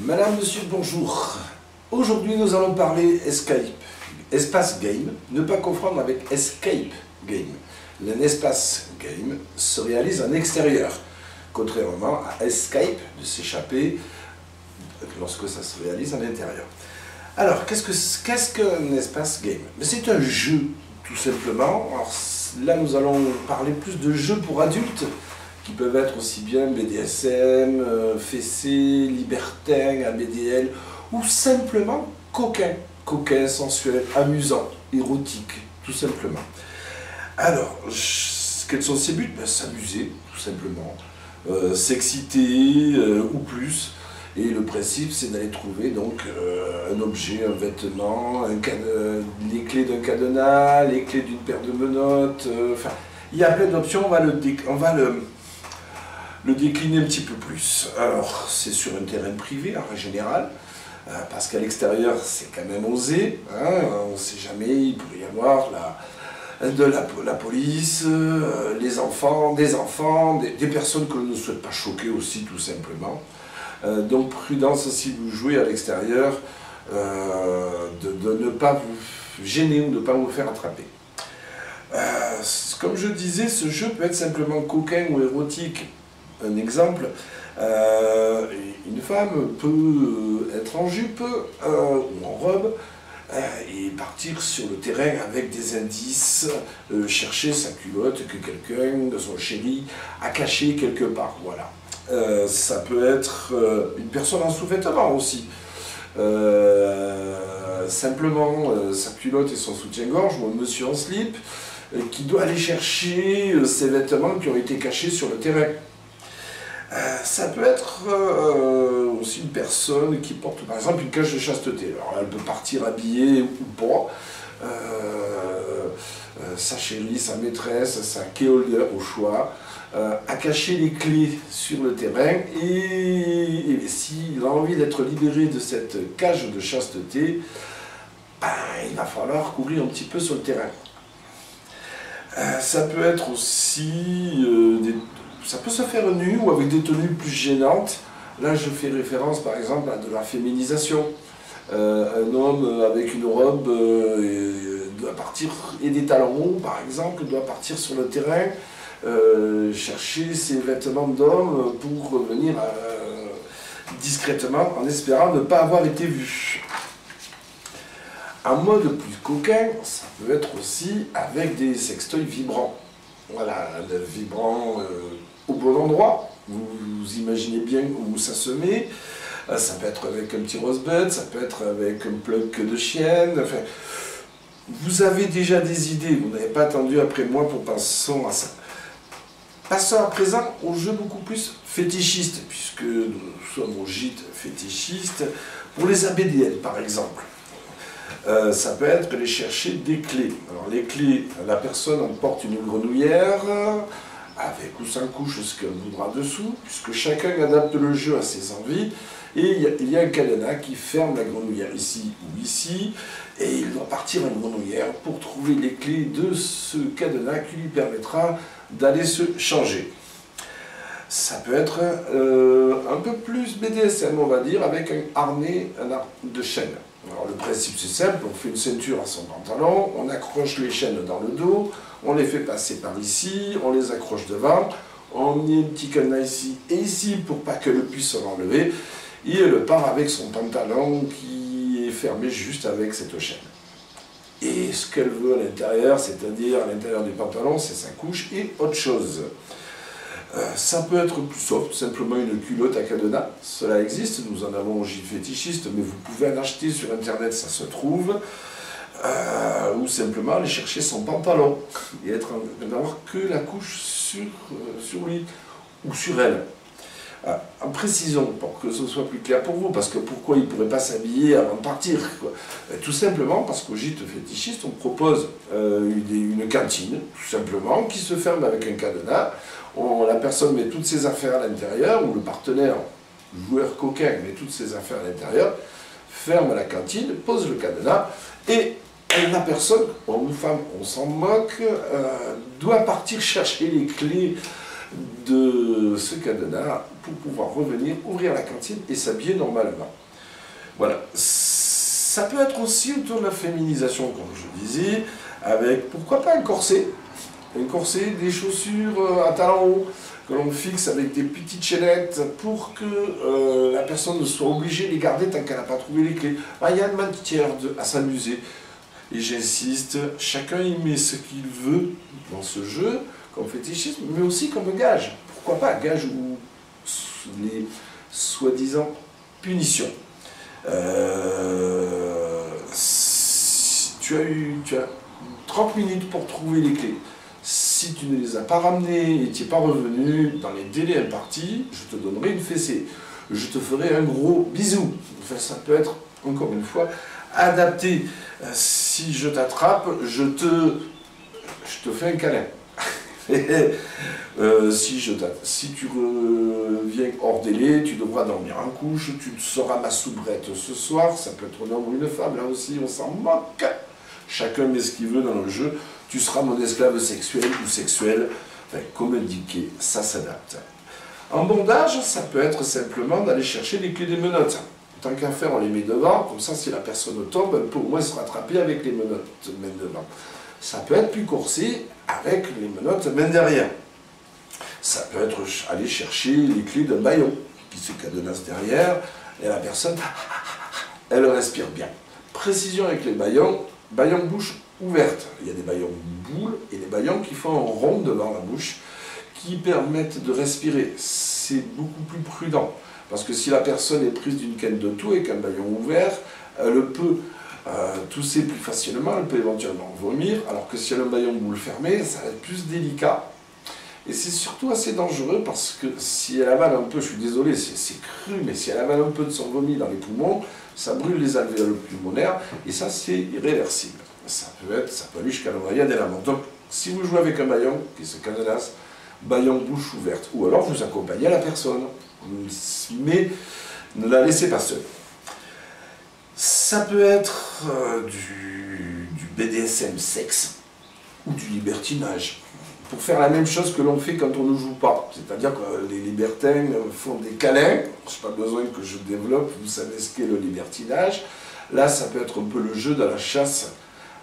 Madame, monsieur, bonjour. Aujourd'hui, nous allons parler Escape, espace game, ne pas confondre avec Escape game. Un espace game se réalise en extérieur, contrairement à Escape, de s'échapper, lorsque ça se réalise en intérieur. Alors, qu'est-ce qu'un espace game? C'est un jeu, tout simplement. Alors, là, nous allons parler plus de jeux pour adultes, qui peuvent être aussi bien BDSM, fessé, libertin, ABDL, ou simplement coquin. Coquin, sensuel, amusant, érotique, tout simplement. Alors, quels sont ses buts? S'amuser, tout simplement, s'exciter ou plus. Et le principe, c'est d'aller trouver donc un objet, un vêtement, les clés d'un cadenas, les clés d'une paire de menottes. Enfin, il y a plein d'options. On va le décliner un petit peu plus. Alors, c'est sur un terrain privé en général, parce qu'à l'extérieur, c'est quand même osé. Hein, on ne sait jamais, il pourrait y avoir la police, les enfants, des personnes que l'on ne souhaite pas choquer aussi, tout simplement. Donc prudence si vous jouez à l'extérieur, de ne pas vous gêner ou de ne pas vous faire attraper. Comme je disais, ce jeu peut être simplement coquin ou érotique. Un exemple, une femme peut être en jupe ou en robe et partir sur le terrain avec des indices, chercher sa culotte que quelqu'un, son chéri, a caché quelque part. Voilà. Ça peut être une personne en sous-vêtements aussi. Simplement sa culotte et son soutien-gorge, ou un monsieur en slip, qui doit aller chercher ses vêtements qui ont été cachés sur le terrain. Ça peut être aussi une personne qui porte par exemple une cage de chasteté. Alors elle peut partir habillée ou pas. Sa chérie, sa maîtresse, sa key holder au choix, a caché les clés sur le terrain et s'il a envie d'être libéré de cette cage de chasteté, ben, il va falloir courir un petit peu sur le terrain. Ça peut être aussi ça peut se faire nu ou avec des tenues plus gênantes. Là, je fais référence par exemple à de la féminisation. Un homme avec une robe doit partir, et des talons hauts par exemple, doit partir sur le terrain, chercher ses vêtements d'homme pour revenir discrètement en espérant ne pas avoir été vu. Un mode plus coquin, ça peut être aussi avec des sextoys vibrants. Voilà, le vibrant au bon endroit, vous imaginez bien où ça se met. Ça peut être avec un petit rosebud, ça peut être avec un plug de chienne. Enfin, vous avez déjà des idées, vous n'avez pas attendu après moi pour penser à ça. Passons à présent au jeu beaucoup plus fétichiste, puisque nous sommes au gîte fétichiste, pour les ABDL par exemple. Ça peut être aller chercher des clés. Alors les clés, la personne en porte une grenouillère, avec ou sans couche ce qu'elle voudra dessous, puisque chacun adapte le jeu à ses envies, et il y a un cadenas qui ferme la grenouillère ici ou ici, et il doit partir en grenouillère pour trouver les clés de ce cadenas qui lui permettra d'aller se changer. Ça peut être un peu plus BDSM, on va dire, avec un harnais de chaîne. Alors le principe c'est simple, on fait une ceinture à son pantalon, on accroche les chaînes dans le dos, on les fait passer par ici, on les accroche devant, on met un petit cadenas ici et ici pour pas qu'elle puisse l'enlever, et elle part avec son pantalon qui est fermé juste avec cette chaîne. Et ce qu'elle veut à l'intérieur, c'est-à-dire à l'intérieur du pantalon, c'est sa couche et autre chose. Ça peut être plus soft, simplement une culotte à cadenas, cela existe, nous en avons au gîte fétichiste, mais vous pouvez en acheter sur internet, ça se trouve, ou simplement aller chercher son pantalon et n'avoir que la couche sur lui ou sur elle. En précision, pour que ce soit plus clair pour vous, parce que pourquoi il ne pourrait pas s'habiller avant de partir, quoi. Tout simplement parce qu'au gîte fétichiste, on propose une cantine, tout simplement, qui se ferme avec un cadenas. La personne met toutes ses affaires à l'intérieur, ou le partenaire, joueur coquin, met toutes ses affaires à l'intérieur, ferme la cantine, pose le cadenas, et la personne, homme ou femme, on s'en moque, doit partir chercher les clés de ce cadenas pour pouvoir revenir, ouvrir la cantine et s'habiller normalement. Voilà. Ça peut être aussi autour de la féminisation, comme je disais, avec, pourquoi pas, un corset. Un corset, des chaussures à talons hauts que l'on fixe avec des petites chaînettes pour que la personne ne soit obligée de les garder tant qu'elle n'a pas trouvé les clés. Il y a une matière à s'amuser. Et j'insiste, chacun y met ce qu'il veut dans ce jeu, comme fétichisme, mais aussi comme gage. Pourquoi pas, gage ou les soi-disant punitions. Tu as 30 minutes pour trouver les clés. Si tu ne les as pas ramenées et tu n'es pas revenu dans les délais impartis, je te donnerai une fessée. Je te ferai un gros bisou. Enfin, ça peut être, encore une fois, adapté. Si je t'attrape, je te fais un câlin. Si tu reviens hors délai, tu devras dormir en couche, tu seras ma soubrette ce soir, ça peut être un homme ou une femme, là aussi on s'en moque. Chacun met ce qu'il veut dans le jeu, tu seras mon esclave sexuel ou sexuel, enfin, comme indiqué, ça s'adapte. En bondage, ça peut être simplement d'aller chercher les clés des menottes. Tant qu'à faire, on les met devant, comme ça si la personne tombe, elle peut au moins se rattraper avec les menottes main devant. Ça peut être plus corsé avec les menottes main derrière. Ça peut être aller chercher les clés d'un bâillon qui se cadenasse derrière et la personne, elle respire bien. Précision avec les bâillons, bâillon bouche ouverte. Il y a des bâillons boules et des bâillons qui font un rond devant la bouche qui permettent de respirer. C'est beaucoup plus prudent parce que si la personne est prise d'une canne de toux et qu'un bâillon ouvert, elle peut tousser plus facilement, elle peut éventuellement vomir, alors que si elle a un bâillon boule fermé, ça va être plus délicat. Et c'est surtout assez dangereux parce que si elle avale un peu, je suis désolé, c'est cru, mais si elle avale un peu de son vomi dans les poumons, ça brûle les alvéoles pulmonaires et ça c'est irréversible. Ça peut aller jusqu'à la noyade et la mort. Donc si vous jouez avec un bâillon qui se cadenasse, bâillon bouche ouverte, ou alors vous accompagnez la personne, mais ne la laissez pas seule. Ça peut être du BDSM sexe ou du libertinage. Pour faire la même chose que l'on fait quand on ne joue pas. C'est-à-dire que les libertins font des câlins. Je n'ai pas besoin que je développe, vous savez ce qu'est le libertinage. Là, ça peut être un peu le jeu de la chasse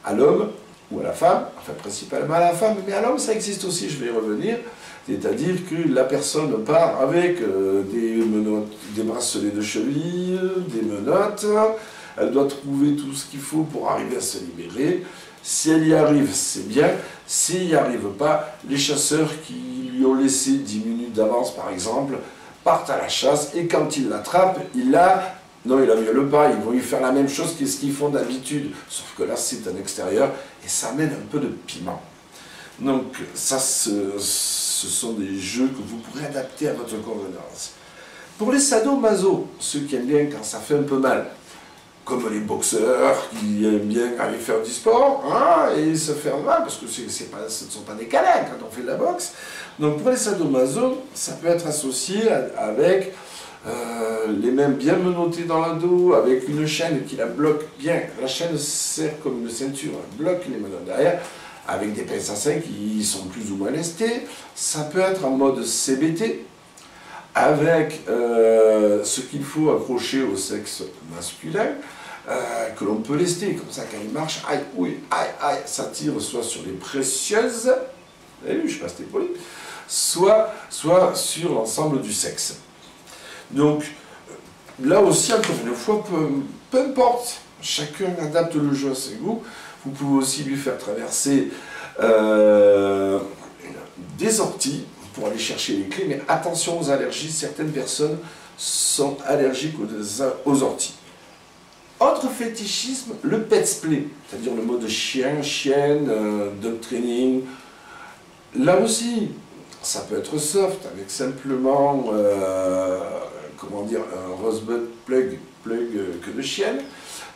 à l'homme ou à la femme, enfin principalement à la femme, mais à l'homme ça existe aussi, je vais y revenir. C'est-à-dire que la personne part avec des bracelets de cheville, des menottes. Elle doit trouver tout ce qu'il faut pour arriver à se libérer. Si elle y arrive, c'est bien. S'il n'y arrive pas, les chasseurs qui lui ont laissé 10 minutes d'avance, par exemple, partent à la chasse et quand ils l'attrapent, non, il la viole pas, ils vont lui faire la même chose que ce qu'ils font d'habitude. Sauf que là, c'est un extérieur et ça amène un peu de piment. Donc, ça, ce sont des jeux que vous pourrez adapter à votre convenance. Pour les sadomaso, ceux qui aiment bien quand ça fait un peu mal, comme les boxeurs qui aiment bien aller faire du sport et se faire mal, parce que ce ne sont pas des câlins quand on fait de la boxe. Donc pour les sadomaso, ça peut être associé avec les mains bien menottées dans le dos, avec une chaîne qui la bloque bien. La chaîne sert comme une ceinture, elle bloque les menottes derrière, avec des pinces à seins qui sont plus ou moins lestées. Ça peut être en mode CBT, avec ce qu'il faut accrocher au sexe masculin, que l'on peut lester, comme ça quand il marche, aïe, oui, aïe, aïe, ça tire soit sur les précieuses, vous avez vu, je sais pas si c'était poli, soit sur l'ensemble du sexe. Donc, là aussi, encore une fois, peu importe, chacun adapte le jeu à ses goûts. Vous pouvez aussi lui faire traverser des orties pour aller chercher les clés, mais attention aux allergies, certaines personnes sont allergiques aux orties. Autre fétichisme, le pet play, c'est-à-dire le mode chien, chienne, dog training. Là aussi, ça peut être soft, avec simplement, comment dire, un rosebud plug que de chienne.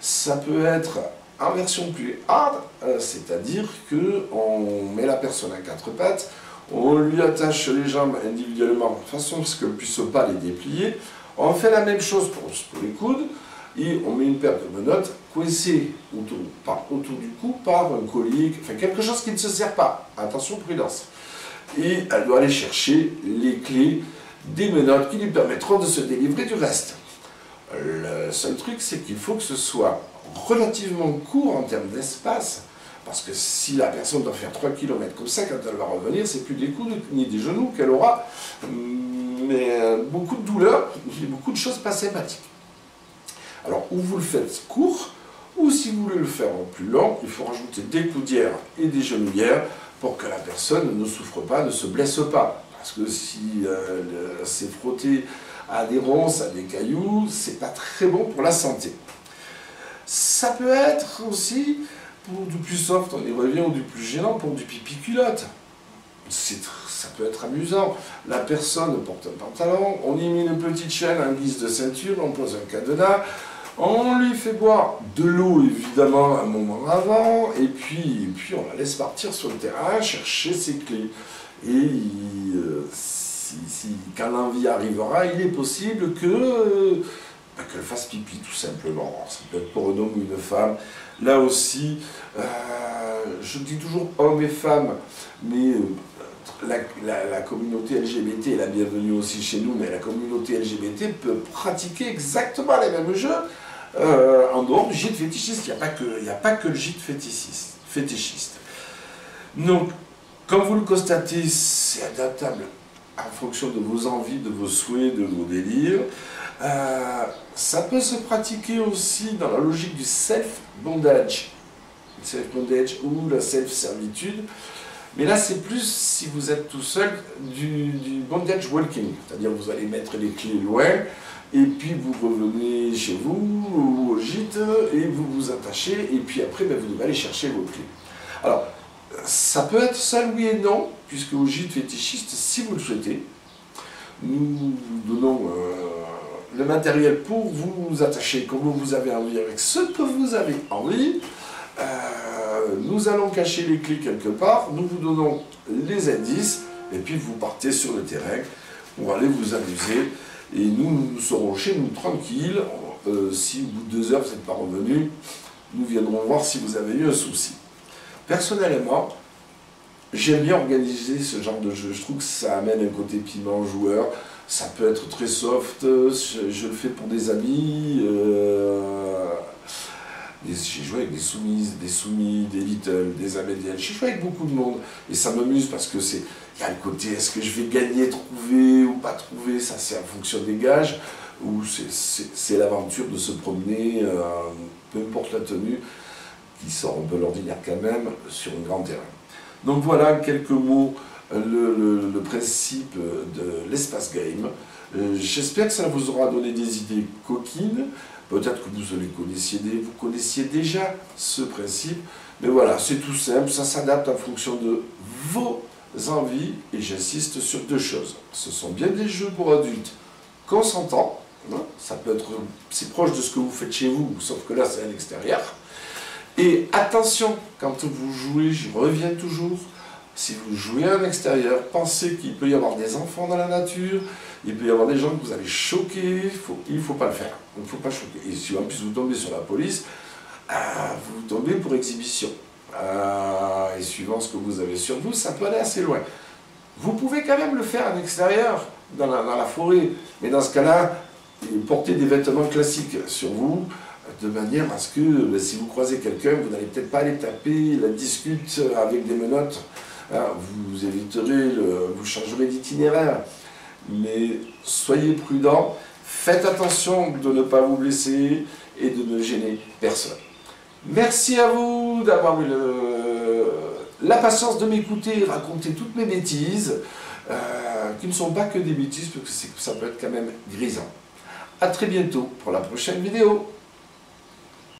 Ça peut être en version plus hard, c'est-à-dire qu'on met la personne à quatre pattes, on lui attache les jambes individuellement de façon à ce qu'elle ne puisse pas les déplier. On fait la même chose pour les coudes et on met une paire de menottes coincées autour du cou par un collier, enfin quelque chose qui ne se sert pas. Attention, prudence. et elle doit aller chercher les clés des menottes qui lui permettront de se délivrer du reste. Le seul truc, c'est qu'il faut que ce soit relativement court en termes d'espace, parce que si la personne doit faire 3 km comme ça, quand elle va revenir, c'est plus des coudes ni des genoux qu'elle aura, mais beaucoup de douleurs et beaucoup de choses pas sympathiques. Alors, ou vous le faites court, ou si vous voulez le faire en plus long, il faut rajouter des coudières et des genouillères pour que la personne ne souffre pas, ne se blesse pas. Parce que si c'est frotté à des ronces, à des cailloux, c'est pas très bon pour la santé. Ça peut être aussi, pour du plus soft, on y revient, ou du plus gênant, pour du pipi culotte. Ça peut être amusant. La personne porte un pantalon, on y met une petite chaîne en guise de ceinture, on pose un cadenas, on lui fait boire de l'eau évidemment un moment avant, et puis on la laisse partir sur le terrain chercher ses clés. Et quand l'envie arrivera, il est possible qu'elle fasse pipi tout simplement. Alors, ça peut être pour un homme ou une femme. Là aussi, je dis toujours hommes et femmes, mais la communauté LGBT est la bienvenue aussi chez nous, mais la communauté LGBT peut pratiquer exactement les mêmes jeux en dehors du gîte fétichiste. Il n'y a pas que le gîte fétichiste. Donc, comme vous le constatez, c'est adaptable en fonction de vos envies, de vos souhaits, de vos délires. Ça peut se pratiquer aussi dans la logique du self-bondage. Self-bondage ou la self-servitude. Mais là, c'est plus, si vous êtes tout seul, du bondage walking. C'est-à-dire vous allez mettre les clés loin, et puis vous revenez chez vous, ou au gîte, et vous vous attachez, et puis après, vous devez aller chercher vos clés. Alors, ça peut être seul, oui et non, puisque au gîte fétichiste, si vous le souhaitez, nous vous donnons le matériel pour vous attacher comme vous avez envie, avec ce que vous avez envie. Nous allons cacher les clés quelque part, nous vous donnons les indices, et puis vous partez sur le terrain pour aller vous amuser. Et nous serons chez nous tranquilles. Si au bout de 2 heures vous n'êtes pas revenu, nous viendrons voir si vous avez eu un souci. Personnellement, j'aime bien organiser ce genre de jeu. Je trouve que ça amène un côté piment joueur. Ça peut être très soft. Je le fais pour des amis. J'ai joué avec des soumises, des soumis, des little, des améliennes. J'ai joué avec beaucoup de monde. Et ça m'amuse parce que il y a le côté est-ce que je vais gagner, trouver ou pas trouver. Ça, c'est en fonction des gages. Ou c'est l'aventure de se promener, peu importe la tenue, qui sort un peu l'ordinaire quand même, sur un grand terrain. Donc voilà, quelques mots, le principe de l'espace game. J'espère que ça vous aura donné des idées coquines. Peut-être que vous connaissiez déjà ce principe. Mais voilà, c'est tout simple, ça s'adapte en fonction de vos envies. Et j'insiste sur 2 choses. Ce sont bien des jeux pour adultes consentants. Ça peut être, c'est proche de ce que vous faites chez vous, sauf que là c'est à l'extérieur. Et attention, quand vous jouez, j'y reviens toujours, si vous jouez à l'extérieur, pensez qu'il peut y avoir des enfants dans la nature, il peut y avoir des gens que vous allez choquer, il ne faut pas le faire, il ne faut pas choquer. Et si en plus vous tombez sur la police, vous tombez pour exhibition. Et suivant ce que vous avez sur vous, ça peut aller assez loin. Vous pouvez quand même le faire à l'extérieur, dans la forêt, mais dans ce cas-là, portez des vêtements classiques sur vous, de manière à ce que si vous croisez quelqu'un, vous n'allez peut-être pas aller taper la discute avec des menottes. Vous éviterez, vous changerez d'itinéraire. Mais soyez prudents, faites attention de ne pas vous blesser et de ne gêner personne. Merci à vous d'avoir eu la patience de m'écouter et raconter toutes mes bêtises, qui ne sont pas que des bêtises, parce que ça peut être quand même grisant. A très bientôt pour la prochaine vidéo.